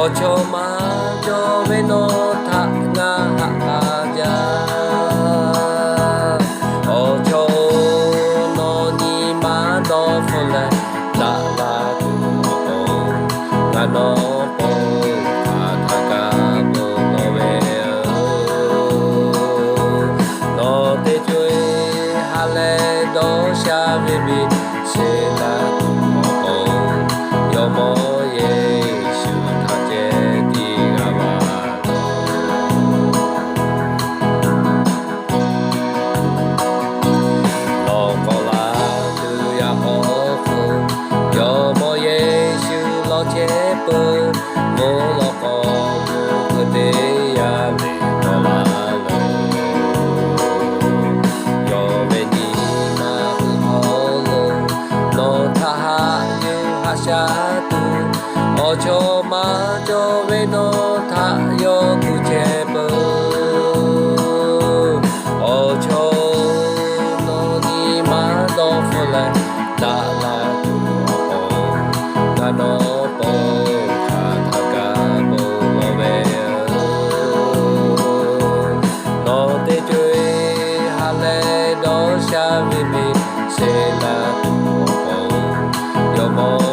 cho mà cho về nó thả ngã hạ gia ô cho nó ni mà đó phụ lại la la tu ngã nó po thả cả bộ nó về nó te chơi hà lệ đó xa về bị sẽ là tu yo mo ye shu tha che ti ga ba lo ko la tu ya ho fu yo mo ye shu lo che pu mo lo ko mu te ya le ko la lo yo ve ni ma ho lo no tha ha yu ha sha o cho ma cho về nó tha yo ku che bơ o cho nó ni ma do phô la la la tu o ga no po tha tha ga bo lo ve no te chơi ha le do sha vi mi se la tu o yo mo